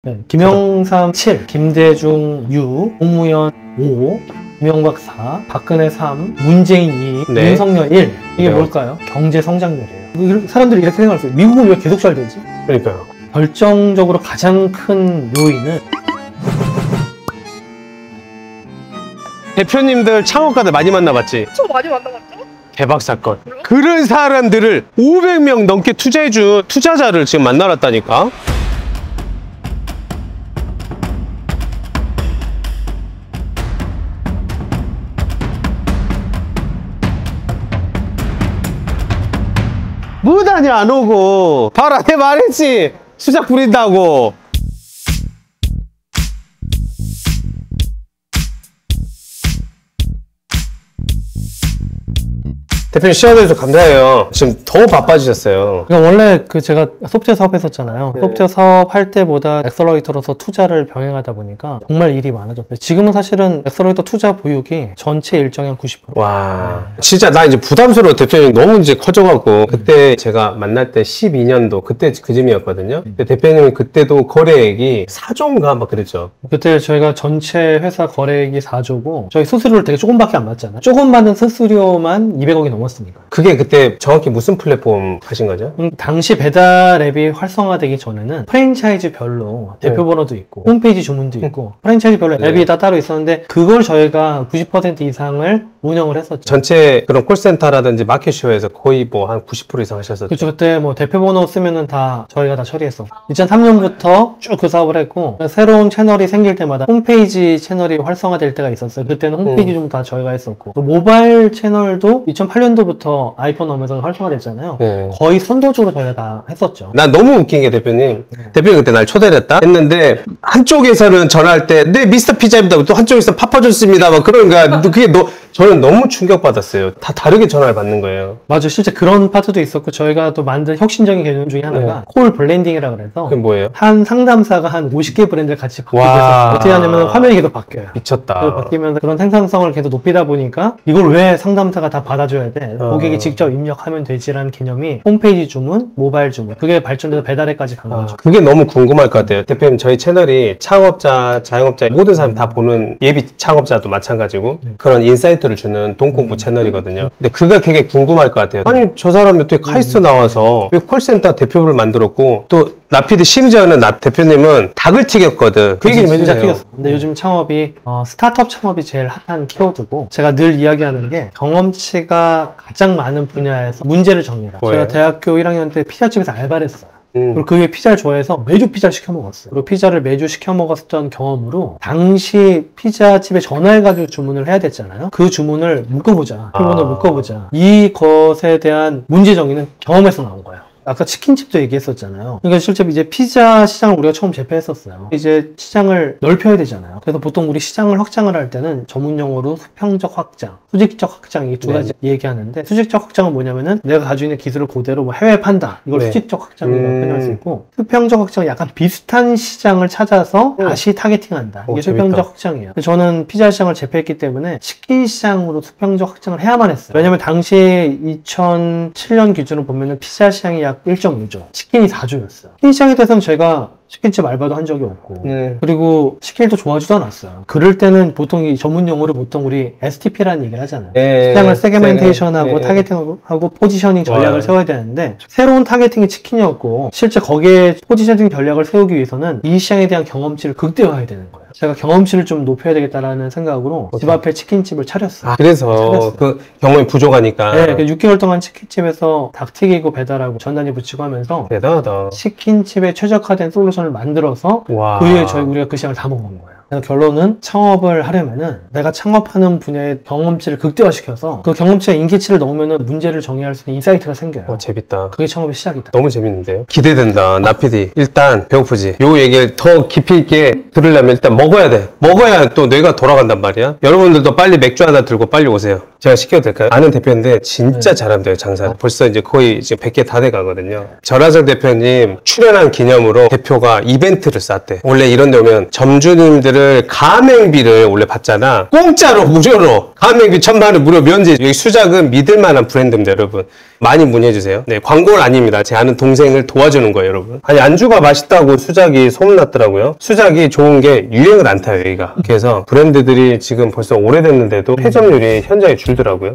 네, 김영삼 7, 김대중 6, 노무현 5, 이명박 4, 박근혜 3, 문재인 2, 네. 윤석열 1. 이게 네. 뭘까요? 경제 성장률이에요. 사람들이 이렇게 생각했어요. 미국은 왜 계속 잘 되지? 그러니까요. 결정적으로 가장 큰 요인은 대표님들 창업가들 많이 만나봤지? 저 많이 만나봤죠? 대박 사건. 그런 사람들을 500명 넘게 투자해준 투자자를 지금 만나놨다니까. 뭐다냐 안 오고. 봐라 내 말했지. 수작 부린다고. 대표님 시간내주셔서 감사해요. 지금 더 바빠지셨어요. 그러니까 원래 제가 소프트웨어 사업 했었잖아요. 네. 소프트웨어 사업 할 때보다 엑셀러레이터로서 투자를 병행하다 보니까 정말 일이 많아졌어요. 지금은 사실은 엑셀러레이터 투자 보유기 전체 일정의 한 90%. 와, 진짜 나 이제 부담스러워. 대표님 너무 이제 커져갖고. 그때 제가 만날 때 12년도 그때 그쯤이었거든요. 근데 대표님이 그때도 거래액이 4조인가 막 그랬죠. 그때 저희가 전체 회사 거래액이 4조고 저희 수수료를 되게 조금밖에 안 받잖아요. 조금 받는 수수료만 200억이 넘었으니까. 그게 그때 정확히 무슨 플랫폼 하신 거죠? 당시 배달 앱이 활성화되기 전에는 프랜차이즈별로 대표 번호도 있고 홈페이지 주문도 있고 프랜차이즈별로 앱이 다 따로 있었는데 그걸 저희가 90% 이상을 운영을 했었죠. 전체 그런 콜센터라든지 마켓쇼에서 거의 뭐 한 90% 이상 하셨었죠. 그렇죠. 그때 뭐 대표 번호 쓰면은 다 저희가 다 처리했어. 2003년부터 쭉 그 사업을 했고 새로운 채널이 생길 때마다 홈페이지 채널이 활성화될 때가 있었어요. 그때는 홈페이지 좀 다 저희가 했었고 또 모바일 채널도 2008년도부터 아이폰 오면서 활성화됐잖아요. 네. 거의 선도적으로 저희가 다 했었죠. 난 너무 웃긴 게 대표님 그때 날 초대를 했다 했는데 한쪽에서는 전화할 때 네 미스터 피자입니다 또 한쪽에서 파파존스입니다 막 그런 거야. 그게 저는 너무 충격받았어요. 다 다르게 전화를 받는 거예요. 맞아요. 실제 그런 파트도 있었고 저희가 또 만든 혁신적인 개념 중에 하나가 콜 블렌딩이라고 그래서 그게 뭐예요? 한 상담사가 한 50개 브랜드를 같이 바뀌게 와. 했었어요. 어떻게 하냐면 화면이 계속 바뀌어요. 미쳤다. 그래서 바뀌면서 그런 생산성을 계속 높이다 보니까 이걸 왜 상담사가 다 받아줘야 돼? 고객이 직접 입력하면 되지라는 개념이 홈페이지 주문, 모바일 주문 그게 발전돼서 배달에까지 간 거죠. 그게 너무 궁금할 것 같아요. 대표님 저희 채널이 창업자, 자영업자 모든 사람 다 보는 예비 창업자도 마찬가지고 그런 인사이트를 주는 돈공부 채널이거든요. 근데 그게 되게 궁금할 것 같아요. 아니 저 사람이 어떻게 카이스트 나와서 왜 콜센터 대표를 만들었고 또 라피드 심지어는 나 대표님은 닭을 튀겼거든. 그 얘기를 진짜 해주세요. 튀겼어. 근데 요즘 창업이 스타트업 창업이 제일 핫한 키워드고 제가 늘 이야기하는 게 경험치가 가장 많은 분야에서 문제를 정리해라. 뭐예요? 제가 대학교 1학년 때 피자집에서 알바를 했어요. 그리고 그 후에 피자를 좋아해서 매주 피자를 시켜 먹었어요. 그리고 피자를 매주 시켜 먹었던 경험으로 당시 피자집에 전화해가지고 주문을 해야 됐잖아요. 그 주문을 묶어보자. 주문을 묶어보자. 이것에 대한 문제 정의는 경험에서 나온 거예요. 아까 치킨집도 얘기했었잖아요. 그러니까 실제 이제 피자 시장을 우리가 처음 재패했었어요. 이제 시장을 넓혀야 되잖아요. 그래서 보통 우리 시장을 확장을 할 때는 전문 용어로 수평적 확장, 수직적 확장 이 두 가지 얘기하는데 수직적 확장은 뭐냐면은 내가 가지고 있는 기술을 그대로 뭐 해외에 판다. 이걸 수직적 확장이라고 표현할 수 있고 수평적 확장은 약간 비슷한 시장을 찾아서 다시 타겟팅한다. 이게 수평적 재밌다. 확장이에요. 저는 피자 시장을 재패했기 때문에 치킨 시장으로 수평적 확장을 해야만 했어요. 왜냐면 당시 2007년 기준으로 보면은 피자 시장이 약 1.5조, 치킨이 4조였어요. 치킨 시장에 대해서는 제가 치킨집 알바도 한 적이 없고 그리고 치킨도 좋아하지도 않았어요. 그럴 때는 보통 이 전문 용어를 보통 우리 STP라는 얘기를 하잖아요. 시장을 세그멘테이션하고 타겟팅하고 포지셔닝 전략을 세워야 되는데 새로운 타겟팅이 치킨이었고 실제 거기에 포지셔닝 전략을 세우기 위해서는 이 시장에 대한 경험치를 극대화해야 되는 거예요. 제가 경험치를 좀 높여야 되겠다라는 생각으로 집 앞에 치킨집을 차렸어요. 그래서 그 경험이 부족하니까. 네, 6개월 동안 치킨집에서 닭 튀기고 배달하고 전단지 붙이고 하면서 대단하다. 치킨집에 최적화된 솔루션을 만들어서 와. 그 후에 우리가 그 시장을 다 먹은 거예요. 그래서 결론은 창업을 하려면은 내가 창업하는 분야의 경험치를 극대화시켜서 그 경험치에 인기치를 넣으면은 문제를 정의할 수 있는 인사이트가 생겨요. 재밌다. 그게 창업의 시작이다. 너무 재밌는데요? 기대된다. 나피디. 일단 배고프지? 요 얘기를 더 깊이 있게 들으려면 일단 먹어야 돼. 먹어야 또 뇌가 돌아간단 말이야. 여러분들도 빨리 맥주 하나 들고 빨리 오세요. 제가 시켜도 될까요? 아는 대표인데 진짜 잘한대요, 장사. 벌써 이제 거의 이제 100개 다 돼 가거든요. 전하정 대표님 출연한 기념으로 대표가 이벤트를 쌌대. 원래 이런 데 오면 점주님들을 브랜드들 가맹비를 원래 받잖아. 공짜로 무료로 가맹비 1,000만 원 무료 면제. 여기 수작은 믿을만한 브랜드입니다, 여러분. 많이 문의해주세요. 네, 광고는 아닙니다. 제 아는 동생을 도와주는 거예요, 여러분. 아니, 안주가 맛있다고 수작이 소문났더라고요. 수작이 좋은 게 유행을 안 타요, 여기가. 그래서 브랜드들이 지금 벌써 오래됐는데도 회점률이 현저히 줄더라고요.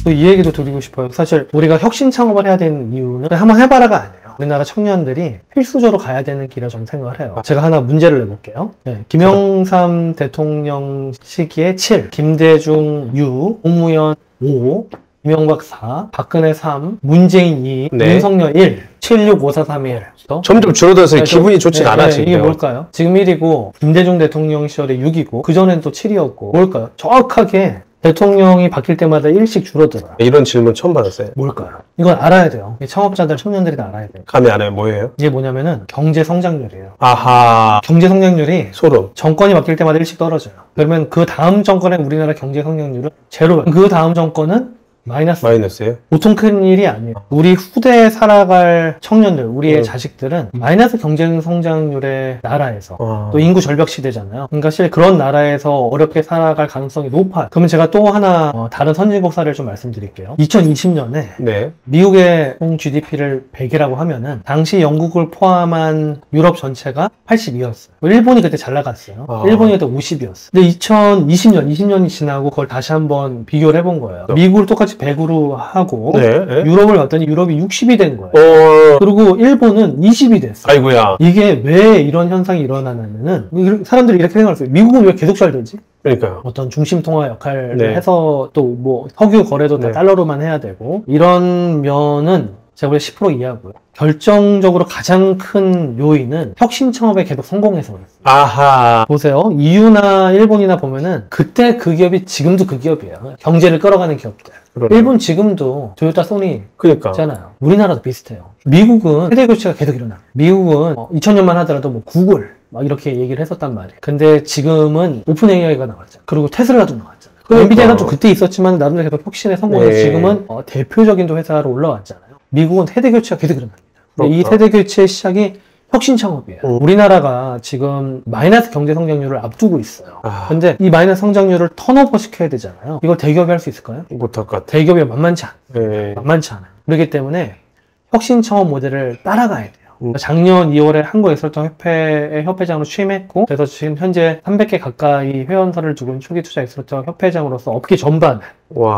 또 이 얘기도 드리고 싶어요. 사실 우리가 혁신 창업을 해야 되는 이유는 한번 해봐라가 아니에요. 우리나라 청년들이 필수적으로 가야 되는 길이라고 저는 생각을 해요. 제가 하나 문제를 내볼게요. 네, 김영삼 대통령 시기에 7, 김대중 6, 노무현 5, 이명박 4, 박근혜 3, 문재인 2, 네. 윤석열 1, 765431. 점점 줄어들어서 기분이 좋지가 않아, 지금. 이게 뭘까요? 지금 1이고, 김대중 대통령 시절에 6이고, 그전엔 또 7이었고, 뭘까요? 정확하게 대통령이 바뀔 때마다 1씩 줄어들어요. 이런 질문 처음 받았어요. 뭘까요? 이건 알아야 돼요. 창업자들, 청년들이 다 알아야 돼요. 감이 안 와요. 뭐예요? 이게 뭐냐면은 경제 성장률이에요. 아하. 경제 성장률이 소름. 정권이 바뀔 때마다 1씩 떨어져요. 그러면 그 다음 정권의 우리나라 경제 성장률은 제로예요. 그 다음 정권은 마이너스. 마이너스예요? 보통 큰 일이 아니에요. 우리 후대에 살아갈 청년들, 우리의 자식들은 마이너스 경제 성장률의 나라에서 또 인구 절벽 시대잖아요. 그러니까 사실 그런 나라에서 어렵게 살아갈 가능성이 높아요. 그러면 제가 또 하나 다른 선진국 사례를 좀 말씀드릴게요. 2020년에 네. 미국의 총 GDP를 100이라고 하면은 당시 영국을 포함한 유럽 전체가 82였어요. 일본이 그때 잘 나갔어요. 일본이 그때 50이었어요. 근데 2020년이 지나고 그걸 다시 한번 비교를 해본 거예요. 미국을 똑같이 100으로 하고 유럽을 봤더니 유럽이 60이 된 거예요. 그리고 일본은 20이 됐어요. 아이고야. 이게 왜 이런 현상이 일어나냐면은 사람들이 이렇게 생각했어요. 미국은 왜 계속 잘 되지? 그러니까요. 어떤 중심 통화 역할을 해서 또 뭐 석유 거래도 다 달러로만 해야 되고 이런 면은 제가 보기에 10% 이하고요. 결정적으로 가장 큰 요인은 혁신 창업에 계속 성공해서 그랬어요. 아하. 보세요. EU나 일본이나 보면은 그때 그 기업이 지금도 그 기업이에요. 경제를 끌어가는 기업들. 그러네. 일본 지금도 토요타, 소니 그러니까. 있잖아요. 우리나라도 비슷해요. 미국은 세대 교체가 계속 일어나. 미국은 2000년만 하더라도 뭐 구글 막 이렇게 얘기를 했었단 말이에요. 근데 지금은 오픈 AI가 나왔잖아요. 그리고 테슬라도 나왔잖아요. 엔비디아는 좀 그때 있었지만 나름대로 계속 혁신에 성공해서 지금은 대표적인 또 회사로 올라왔잖아요. 미국은 세대 교체가 계속 일어납니다. 근데 이 세대 교체의 시작이 혁신 창업이에요. 우리나라가 지금 마이너스 경제 성장률을 앞두고 있어요. 근데 이 마이너스 성장률을 턴오버 시켜야 되잖아요. 이걸 대기업이 할 수 있을까요? 못할 것 같아. 대기업이 만만치 않아요. 만만치 않아요. 그렇기 때문에 혁신 창업 모델을 따라가야 돼요. 작년 2월에 한국엑설터 협회장으로 취임했고, 그래서 지금 현재 300개 가까이 회원사를 두고 초기 투자 엑설터 협회장으로서 업계 전반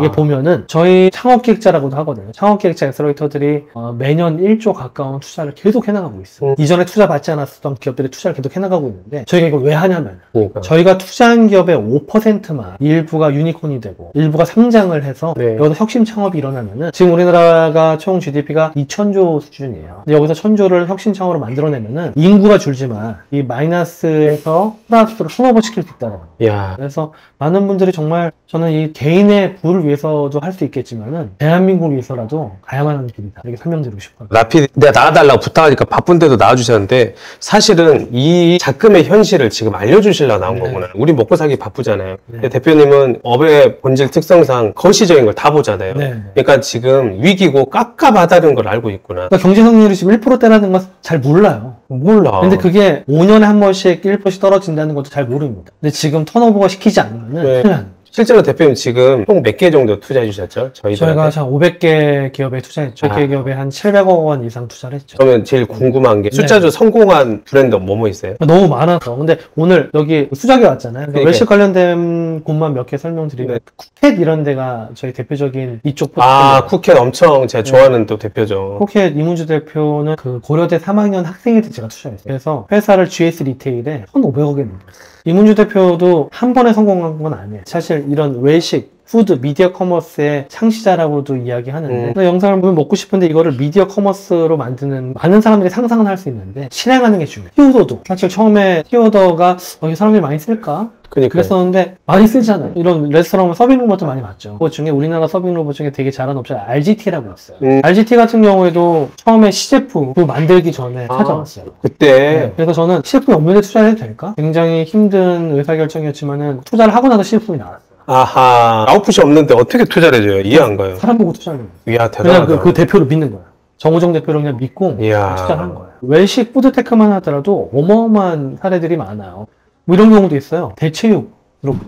이게 보면은 저희 창업기획자라고도 하거든요. 창업기획자 엑셀러이터들이 매년 1조 가까운 투자를 계속 해나가고 있어요. 이전에 투자 받지 않았던 기업들이 투자를 계속 해나가고 있는데 저희가 이걸 왜 하냐면 저희가 투자한 기업의 5%만 일부가 유니콘이 되고 일부가 상장을 해서 여기서 혁신 창업이 일어나면은 지금 우리나라가 총 GDP가 2,000조 수준이에요. 근데 여기서 1,000조를 혁신 창업으로 만들어내면은 인구가 줄지만 이 마이너스에서 플러스로 턴오버 시킬 수 있다는 거예요. 그래서 많은 분들이 정말 저는 이 개인의 부를 위해서도 할 수 있겠지만은 대한민국을 위해서라도 가야만 하는 길이다 이렇게 설명드리고 싶어요. 라피드 내가 나와달라고 부탁하니까 바쁜데도 나와주셨는데 사실은 이 작금의 현실을 지금 알려주시려고 나온 거구나. 우리 먹고 살기 바쁘잖아요. 근데 대표님은 업의 본질 특성상 거시적인 걸 다 보잖아요. 그러니까 지금 위기고 깝깝하다는 걸 알고 있구나. 그러니까 경제 성장률이 지금 1%대라는 건 잘 몰라요. 몰라. 근데 그게 5년에 한 번씩 1%씩 떨어진다는 것도 잘 모릅니다. 근데 지금 턴오버가 시키지 않으면은 큰일 납니다. 실제로 대표님 지금 총 몇 개 정도 투자해 주셨죠? 저희가 한 500개 기업에 투자했죠. 500개 기업에 한 700억 원 이상 투자를 했죠. 그러면 제일 궁금한 게 숫자조 성공한 브랜드 뭐뭐 있어요? 너무 많아서. 근데 오늘 여기 수작에 왔잖아요. 외식 관련된 곳만 몇 개 설명드리면 쿠켓 이런 데가 저희 대표적인 이쪽 포트폴리오. 쿠켓 엄청 제가 좋아하는 또 대표죠. 쿠켓 이문주 대표는 그 고려대 3학년 학생일 때 제가 투자했어요. 그래서 회사를 GS 리테일에 1,500억에 넣었어요. 이문주 대표도 한 번에 성공한 건 아니에요. 사실 이런 외식, 푸드, 미디어 커머스의 창시자라고도 이야기하는데 영상을 보면 먹고 싶은데 이거를 미디어 커머스로 만드는 많은 사람들이 상상은 할 수 있는데 실행하는 게 중요해요. 티오더도 사실 처음에 티오더가 이 사람들이 많이 쓸까? 그랬었는데 많이 쓰잖아요. 이런 레스토랑 서빙 로봇도 많이 봤죠. 그것 중에 우리나라 서빙 로봇 중에 되게 잘하는 업체가 RGT라고 있어요. RGT 같은 경우에도 처음에 시제품 만들기 전에 찾아왔어요. 그때 그래서 저는 시제품이 없는데 투자를 해도 될까? 굉장히 힘든 의사결정이었지만은 투자를 하고 나서 시제품이 나왔어요. 아웃풋이 없는데 어떻게 투자를 해줘요? 이해 안 가요. 사람 보고 투자를 해요. 이야, 대단하다. 그냥 그 대표를 믿는 거야. 정우정 대표를 그냥 믿고 이야. 투자한 거예요. 외식 푸드테크만 하더라도 어마어마한 사례들이 많아요. 뭐 이런 경우도 있어요. 대체육.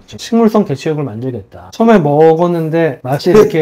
식물성 대체육을 만들겠다. 처음에 먹었는데 맛이 이렇게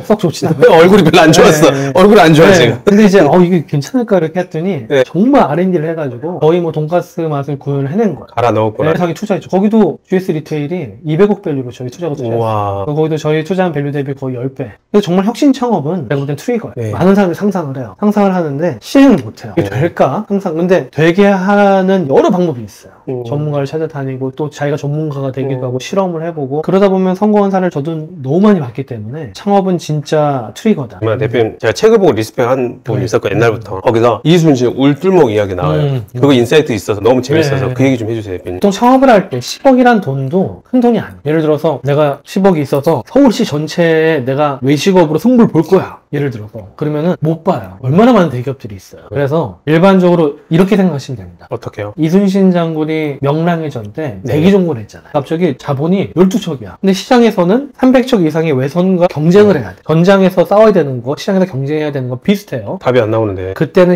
썩 좋지 않아요. 얼굴이 별로 안 좋았어. 네. 얼굴이 안 좋아, 네. 지금. 근데 이제 이게 괜찮을까 이렇게 했더니 네. 정말 R&D를 해가지고 거의 뭐 돈가스 맛을 구현을 해낸 거예요. 갈아 넣었구나. 자기 투자했죠. 거기도 GS 리테일이 200억 밸류로 저희 투자가 투자했어요. 우와. 거기도 저희 투자한 밸류 대비 거의 10배. 그래서 정말 혁신 창업은 내가 볼 땐 트리거예요. 네. 많은 사람들이 상상을 해요. 상상을 하는데 시행을 못해요. 이게 될까? 항상. 근데 되게 하는 여러 방법이 있어요. 전문가를 찾아다니고 또 자기가 전문가가 되기도 하고 실험을 해보고 그러다 보면 성공한 사례를 저도 너무 많이 봤기 때문에 창업은 진짜 트리거다. 정말 대표님, 제가 책을 보고 리스펙한 부분이 있었고, 옛날부터. 거기서 이순신 울뚫목 이야기 나와요. 그거 인사이트 있어서 너무 재밌어서 네. 그 얘기 좀 해주세요, 대표님. 보통 창업을 할 때 10억이란 돈도 큰 돈이 아니에요. 예를 들어서 내가 10억이 있어서 서울시 전체에 내가 외식업으로 승부를 볼 거야. 예를 들어서. 그러면은 못 봐요. 얼마나 많은 대기업들이 있어요. 그래서 일반적으로 이렇게 생각하시면 됩니다. 어떻게요? 이순신 장군이 명랑해전 때 네. 내기종군을 했잖아요. 갑자기 자본이 12척이야. 근데 시장에서는 300척 이상의 외선과 경쟁을 해야 돼. 전장에서 싸워야 되는 거, 시장에서 경쟁해야 되는 거 비슷해요. 답이 안 나오는데. 그때는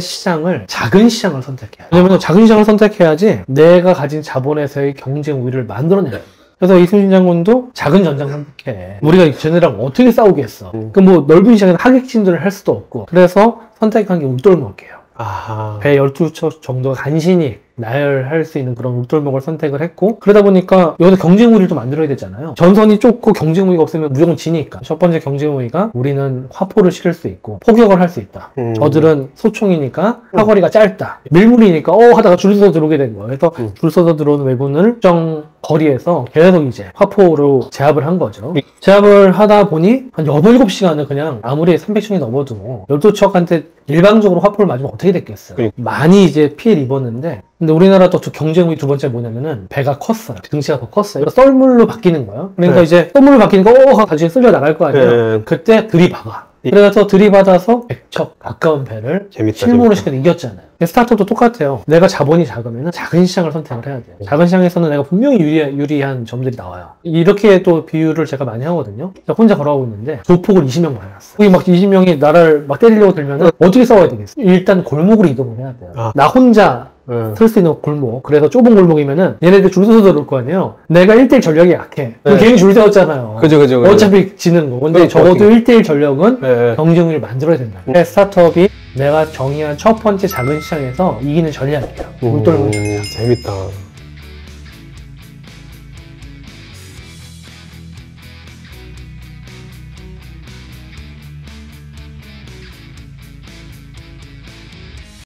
작은 시장을 선택해야 돼. 왜냐면 작은 시장을 선택해야지 내가 가진 자본에서의 경쟁 우위를 만들어내야 돼. 그래서 이순신 장군도 작은 전장 선택해. 우리가 쟤네랑 어떻게 싸우겠어. 그 뭐 넓은 시장에서 하객진들을 할 수도 없고. 그래서 선택한 게 울돌목이에요. 아하. 배 12척 정도가 간신히 나열할 수 있는 그런 울돌목을 선택을 했고, 그러다 보니까 여기서 경쟁 우위를 또 만들어야 되잖아요. 전선이 좁고 경쟁 우위가 없으면 무조건 지니까. 첫 번째 경쟁 우위가 우리는 화포를 실을 수 있고 포격을 할 수 있다. 저들은 소총이니까 사거리가 짧다. 밀물이니까 하다가 줄 서서 들어오게 된 거예요. 그래서 줄 서서 들어오는 왜군을 특정 거리에서 계속 이제 화포로 제압을 한 거죠. 제압을 하다 보니 한 8, 7시간을 그냥 아무리 300척이 넘어도 12척한테 일방적으로 화포를 맞으면 어떻게 됐겠어요. 많이 이제 피해를 입었는데, 근데 우리나라 또 경쟁 우위 두 번째 뭐냐면은 배가 컸어요. 등치가 더 컸어요. 썰물로 바뀌는 거예요. 그러니까 네. 이제 썰물로 바뀌니까 나중에 쓸려 나갈 거 아니에요. 네. 그때 들이박아. 그래서 들이받아서 100척 가까운 배를 재밌다, 실무로 재밌다. 시켜서 이겼잖아요. 스타트업도 똑같아요. 내가 자본이 작으면 작은 시장을 선택을 해야 돼요. 작은 시장에서는 내가 분명히 유리한 점들이 나와요. 이렇게 또 비유를 제가 많이 하거든요. 제가 혼자 걸어가고 있는데 조폭을 20명 만났어. 거기 막 20명이 나를 막 때리려고 들면 어떻게 싸워야 되겠어? 일단 골목으로 이동을 해야 돼요. 나 혼자 쓸 수 있는 골목. 그래서 좁은 골목이면은 얘네들 줄 서서 들어올 거 아니에요. 내가 1대1 전력이 약해. 그럼 괜히 줄 세웠잖아요. 그죠. 어차피 지는 거. 근데 적어도 1대1 전력은 네. 경쟁을 만들어야 된다. 스타트업이 내가 정의한 첫 번째 작은 시장에서 이기는 전략이에요. 울돌목 전략. 재밌다.